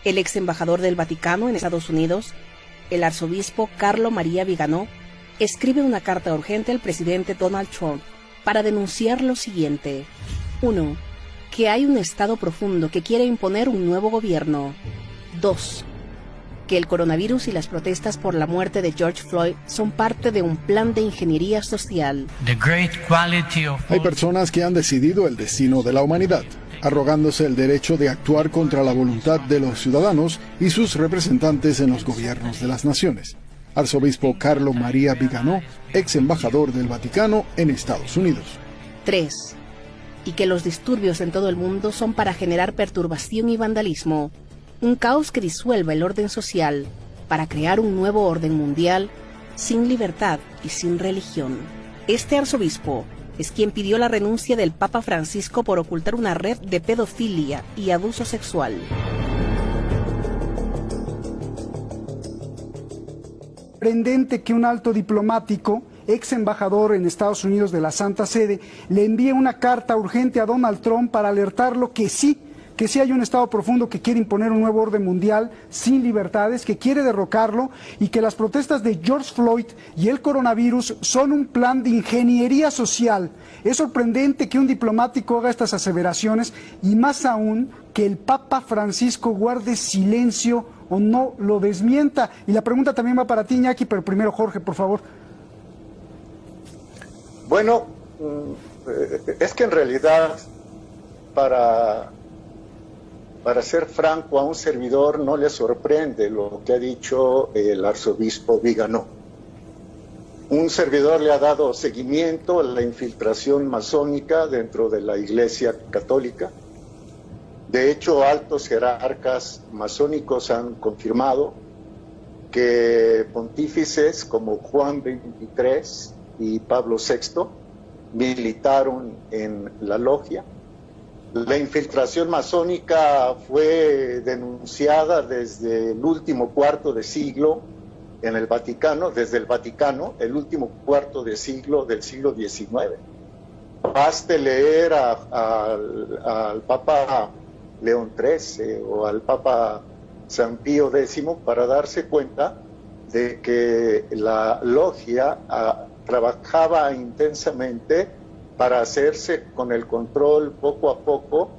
El ex embajador del Vaticano en Estados Unidos, el arzobispo Carlo María Viganò, escribe una carta urgente al presidente Donald Trump para denunciar lo siguiente. 1. Que hay un Estado profundo que quiere imponer un nuevo gobierno. 2. Que el coronavirus y las protestas por la muerte de George Floyd son parte de un plan de ingeniería social. Hay personas que han decidido el destino de la humanidad, arrogándose el derecho de actuar contra la voluntad de los ciudadanos y sus representantes en los gobiernos de las naciones. Arzobispo Carlo María Viganò, ex embajador del Vaticano en Estados Unidos. 3. Y que los disturbios en todo el mundo son para generar perturbación y vandalismo, un caos que disuelva el orden social, para crear un nuevo orden mundial sin libertad y sin religión. Este arzobispo es quien pidió la renuncia del Papa Francisco por ocultar una red de pedofilia y abuso sexual. Sorprendente que un alto diplomático, ex embajador en Estados Unidos de la Santa Sede, le envíe una carta urgente a Donald Trump para alertarlo que sí hay un Estado profundo que quiere imponer un nuevo orden mundial sin libertades, que quiere derrocarlo, y que las protestas de George Floyd y el coronavirus son un plan de ingeniería social. Es sorprendente que un diplomático haga estas aseveraciones, y más aún que el Papa Francisco guarde silencio o no lo desmienta. Y la pregunta también va para ti, Iñaki, pero primero Jorge, por favor. Bueno, es que en realidad, para ser franco, a un servidor no le sorprende lo que ha dicho el arzobispo Viganò. Un servidor le ha dado seguimiento a la infiltración masónica dentro de la Iglesia Católica. De hecho, altos jerarcas masónicos han confirmado que pontífices como Juan XXIII y Pablo VI militaron en la logia. La infiltración masónica fue denunciada desde el último cuarto de siglo en el Vaticano, desde el Vaticano, el último cuarto de siglo del siglo XIX. Baste leer al Papa León XIII o al Papa San Pío X para darse cuenta de que la logia trabajaba intensamente para hacerse con el control poco a poco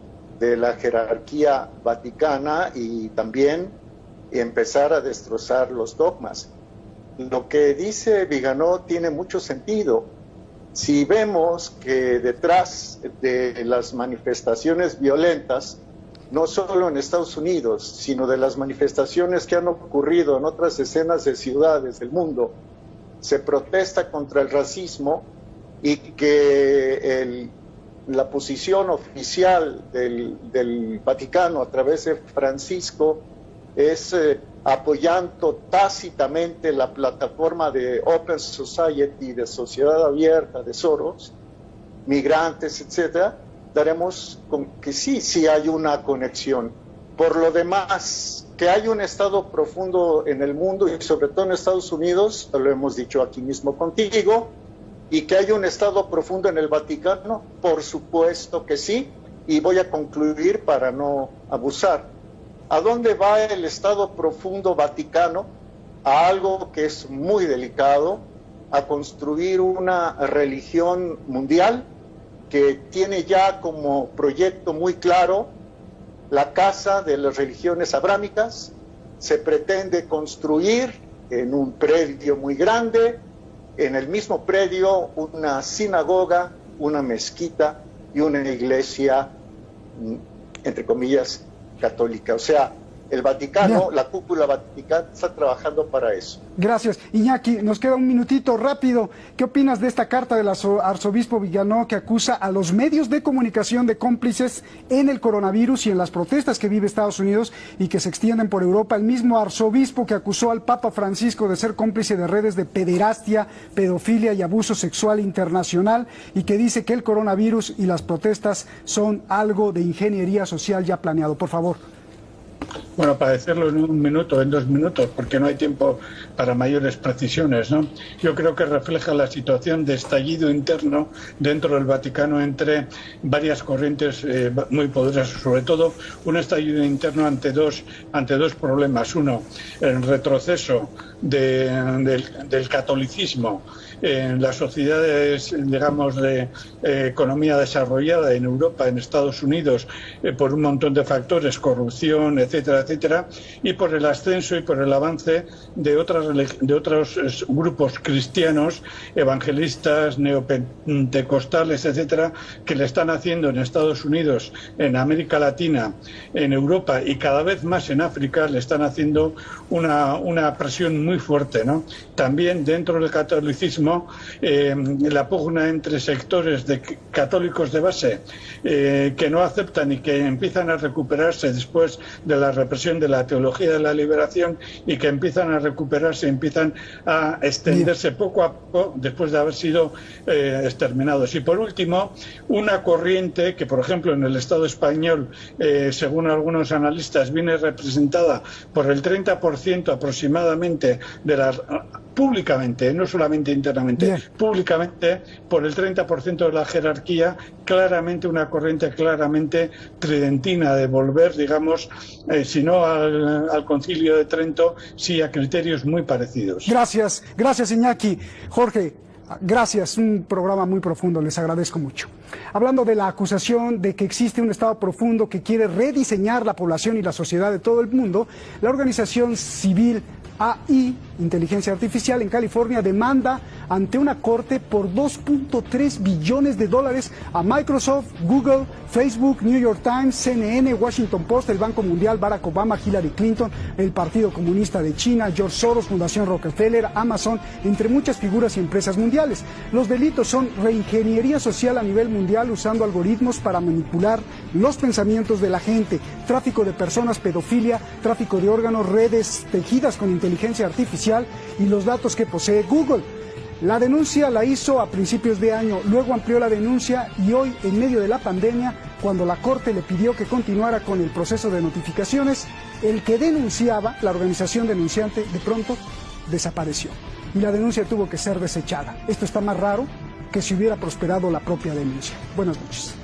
de la jerarquía vaticana y también empezar a destrozar los dogmas. Lo que dice Viganò tiene mucho sentido. Si vemos que detrás de las manifestaciones violentas, no solo en Estados Unidos, sino de las manifestaciones que han ocurrido en otras decenas de ciudades del mundo, se protesta contra el racismo, y que la posición oficial del Vaticano a través de Francisco es apoyando tácitamente la plataforma de Open Society, de sociedad abierta, de Soros, migrantes, etcétera, daremos con que sí hay una conexión. Por lo demás, que hay un Estado profundo en el mundo y sobre todo en Estados Unidos, lo hemos dicho aquí mismo contigo, y que hay un Estado profundo en el Vaticano, por supuesto que sí, y voy a concluir para no abusar. ¿A dónde va el Estado profundo vaticano? A algo que es muy delicado, a construir una religión mundial que tiene ya como proyecto muy claro la casa de las religiones abrámicas. Se pretende construir en un predio muy grande, en el mismo predio, una sinagoga, una mezquita y una iglesia, entre comillas, católica. O sea, el Vaticano, la cúpula vaticana está trabajando para eso. Gracias. Iñaki, nos queda un minutito rápido. ¿Qué opinas de esta carta del arzobispo Viganò que acusa a los medios de comunicación de cómplices en el coronavirus y en las protestas que vive Estados Unidos y que se extienden por Europa? El mismo arzobispo que acusó al Papa Francisco de ser cómplice de redes de pederastia, pedofilia y abuso sexual internacional, y que dice que el coronavirus y las protestas son algo de ingeniería social ya planeado. Por favor. Bueno, para decirlo en 1 minuto, en 2 minutos, porque no hay tiempo para mayores precisiones, ¿no? Yo creo que refleja la situación de estallido interno dentro del Vaticano entre varias corrientes muy poderosas, sobre todo un estallido interno ante dos problemas. Uno, el retroceso del catolicismo en las sociedades, digamos, de economía desarrollada en Europa, en Estados Unidos, por un montón de factores, corrupción, etcétera, etcétera, y por el ascenso y por el avance de otros grupos cristianos, evangelistas, neopentecostales, etcétera, que le están haciendo en Estados Unidos, en América Latina, en Europa y cada vez más en África, le están haciendo una presión muy fuerte, ¿no? También dentro del catolicismo, la pugna entre sectores de católicos de base que no aceptan y que empiezan a recuperarse después de la represión de la teología de la liberación y que empiezan a recuperarse, empiezan a extenderse poco a poco después de haber sido exterminados. Y por último, una corriente que, por ejemplo, en el Estado español, según algunos analistas, viene representada por el 30% aproximadamente de las públicamente, no solamente internamente, públicamente por el 30% de la jerarquía, claramente una corriente claramente tridentina de volver, digamos, si no al Concilio de Trento, sí a criterios muy parecidos. Gracias Iñaki. Jorge, gracias, un programa muy profundo, les agradezco mucho. Hablando de la acusación de que existe un Estado profundo que quiere rediseñar la población y la sociedad de todo el mundo, la organización civil AI, Inteligencia Artificial, en California, demanda ante una corte por $2.3 billones a Microsoft, Google, Facebook, New York Times, CNN, Washington Post, el Banco Mundial, Barack Obama, Hillary Clinton, el Partido Comunista de China, George Soros, Fundación Rockefeller, Amazon, entre muchas figuras y empresas mundiales. Los delitos son reingeniería social a nivel mundial usando algoritmos para manipular los pensamientos de la gente, tráfico de personas, pedofilia, tráfico de órganos, redes tejidas con inteligencia artificial y los datos que posee Google. La denuncia la hizo a principios de año, luego amplió la denuncia y hoy, en medio de la pandemia, cuando la Corte le pidió que continuara con el proceso de notificaciones, el que denunciaba, la organización denunciante, de pronto desapareció y la denuncia tuvo que ser desechada. Esto está más raro que si hubiera prosperado la propia denuncia. Buenas noches.